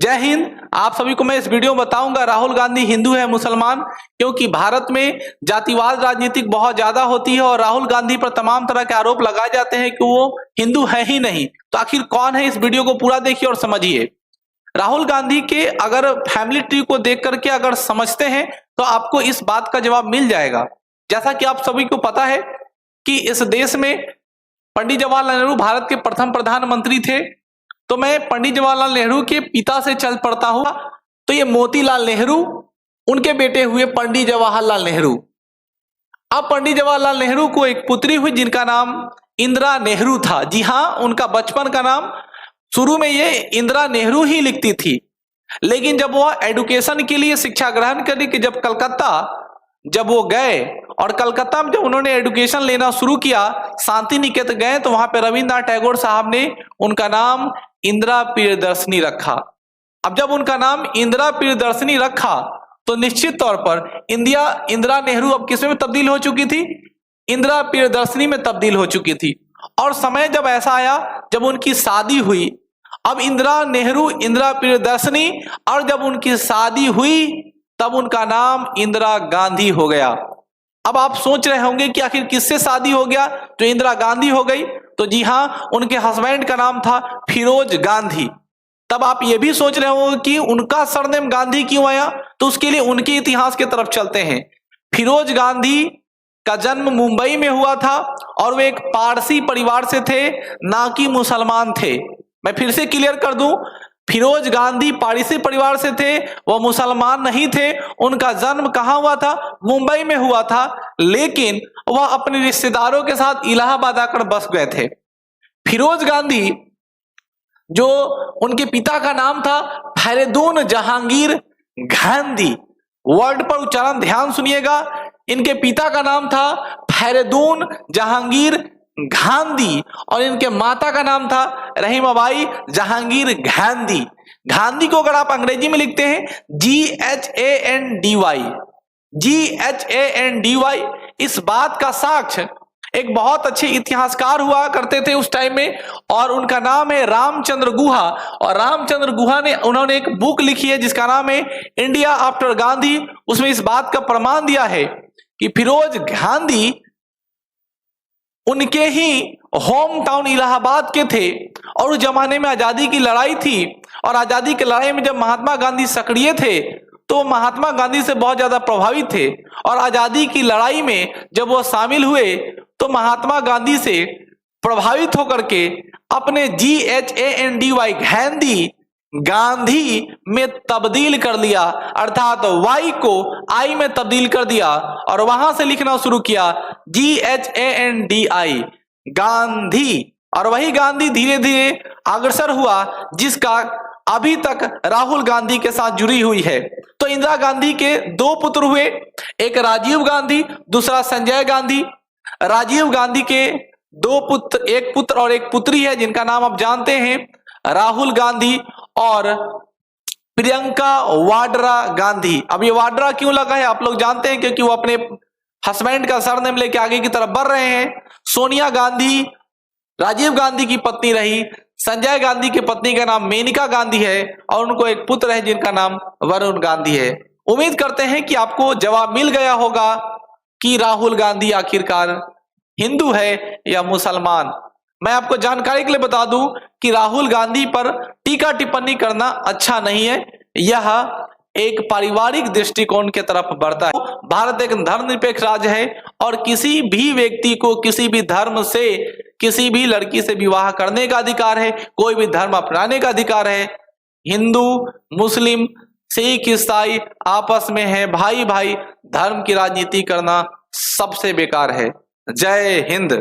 जय हिंद। आप सभी को मैं इस वीडियो में बताऊंगा राहुल गांधी हिंदू है मुसलमान, क्योंकि भारत में जातिवाद राजनीतिक बहुत ज्यादा होती है और राहुल गांधी पर तमाम तरह के आरोप लगाए जाते हैं कि वो हिंदू है ही नहीं। तो आखिर कौन है, इस वीडियो को पूरा देखिए और समझिए। राहुल गांधी के अगर फैमिली ट्री को देख करके अगर समझते हैं तो आपको इस बात का जवाब मिल जाएगा। जैसा कि आप सभी को पता है कि इस देश में पंडित जवाहरलाल नेहरू भारत के प्रथम प्रधानमंत्री थे। तो मैं पंडित जवाहरलाल नेहरू के पिता से चल पड़ता हूं, तो ये मोतीलाल नेहरू, उनके बेटे हुए पंडित जवाहरलाल नेहरू। अब पंडित जवाहरलाल नेहरू को एक पुत्री हुई जिनका नाम इंदिरा नेहरू था। जी हाँ, उनका बचपन का नाम शुरू में ये इंदिरा नेहरू ही लिखती थी, लेकिन जब वह एडुकेशन के लिए शिक्षा ग्रहण करने के जब कलकत्ता जब वो गए और कलकत्ता में जब उन्होंने एडुकेशन लेना शुरू किया, शांति निकेतन गए, तो वहां पे रविन्द्रनाथ टैगोर साहब ने उनका नाम इंदिरा प्रियदर्शनी रखा। अब जब उनका नाम इंदिरा प्रियदर्शनी रखा तो निश्चित तौर पर इंदिरा नेहरू अब किसमें तब्दील हो चुकी थी? इंदिरा प्रियदर्शनी में तब्दील हो चुकी थी। और समय जब ऐसा आया जब उनकी शादी हुई, अब इंदिरा नेहरू इंदिरा प्रियदर्शनी, और जब उनकी शादी हुई तब उनका नाम इंदिरा गांधी हो गया। अब आप सोच रहे होंगे कि आखिर किससे शादी हो गया तो इंदिरा गांधी हो गई? तो जी हाँ, उनके हस्बैंड का नाम था फिरोज गांधी। तब आप ये भी सोच रहे होंगे कि उनका सरनेम गांधी क्यों आया, तो उसके लिए उनके इतिहास की तरफ चलते हैं। फिरोज गांधी का जन्म मुंबई में हुआ था और वे एक पारसी परिवार से थे, ना कि मुसलमान थे। मैं फिर से क्लियर कर दूं, फिरोज गांधी पारसी परिवार से थे, वह मुसलमान नहीं थे। उनका जन्म कहाँ हुआ था? मुंबई में हुआ था, लेकिन वह अपने रिश्तेदारों के साथ इलाहाबाद आकर बस गए थे। फिरोज गांधी, जो उनके पिता का नाम था फरीदुन जहांगीर गांधी, वर्ड पर उच्चारण ध्यान सुनिएगा, इनके पिता का नाम था फरीदुन जहांगीर गांधी और इनके माता का नाम था रहीमाबाई जहांगीर गांधी। गांधी को अगर आप अंग्रेजी में लिखते हैं GHANDY, इस बात का साक्ष्य एक बहुत अच्छे इतिहासकार हुआ करते थे उस टाइम में, और उनका नाम है रामचंद्र गुहा। और रामचंद्र गुहा ने उन्होंने एक बुक लिखी है जिसका नाम है इंडिया आफ्टर गांधी। उसमें इस बात का प्रमाण दिया है कि फिरोज गांधी उनके ही होम टाउन इलाहाबाद के थे, और उस जमाने में आजादी की लड़ाई थी, और आजादी की लड़ाई में जब महात्मा गांधी सक्रिय थे तो महात्मा गांधी से बहुत ज्यादा प्रभावित थे, और आजादी की लड़ाई में जब वो शामिल हुए तो महात्मा गांधी से प्रभावित होकर के अपने GHANDY गांधी में तब्दील कर लिया, अर्थात Y को I में तब्दील कर दिया और वहां से लिखना शुरू किया GHANDI गांधी। और वही गांधी धीरे धीरे अग्रसर हुआ जिसका अभी तक राहुल गांधी के साथ जुड़ी हुई है। तो इंदिरा गांधी के दो पुत्र हुए, एक राजीव गांधी, दूसरा संजय गांधी। राजीव गांधी के दो पुत्र, एक पुत्र और एक पुत्री है जिनका नाम आप जानते हैं, राहुल गांधी और प्रियंका वाड्रा गांधी। अब ये वाड्रा क्यों लगा है आप लोग जानते हैं, क्योंकि वो अपने हस्बैंड का सरनेम लेके आगे की तरफ बढ़ रहे हैं। सोनिया गांधी राजीव गांधी की पत्नी रही, संजय गांधी की पत्नी का नाम मेनका गांधी है, और उनको एक पुत्र है जिनका नाम वरुण गांधी है। उम्मीद करते हैं कि आपको जवाब मिल गया होगा कि राहुल गांधी आखिरकार हिंदू है या मुसलमान। मैं आपको जानकारी के लिए बता दूं कि राहुल गांधी पर टीका टिप्पणी करना अच्छा नहीं है, यह एक पारिवारिक दृष्टिकोण की तरफ बढ़ता है। भारत एक धर्मनिरपेक्ष राज्य है और किसी भी व्यक्ति को किसी भी धर्म से किसी भी लड़की से विवाह करने का अधिकार है, कोई भी धर्म अपनाने का अधिकार है। हिंदू मुस्लिम सिख ईसाई आपस में है भाई भाई, धर्म की राजनीति करना सबसे बेकार है। जय हिंद।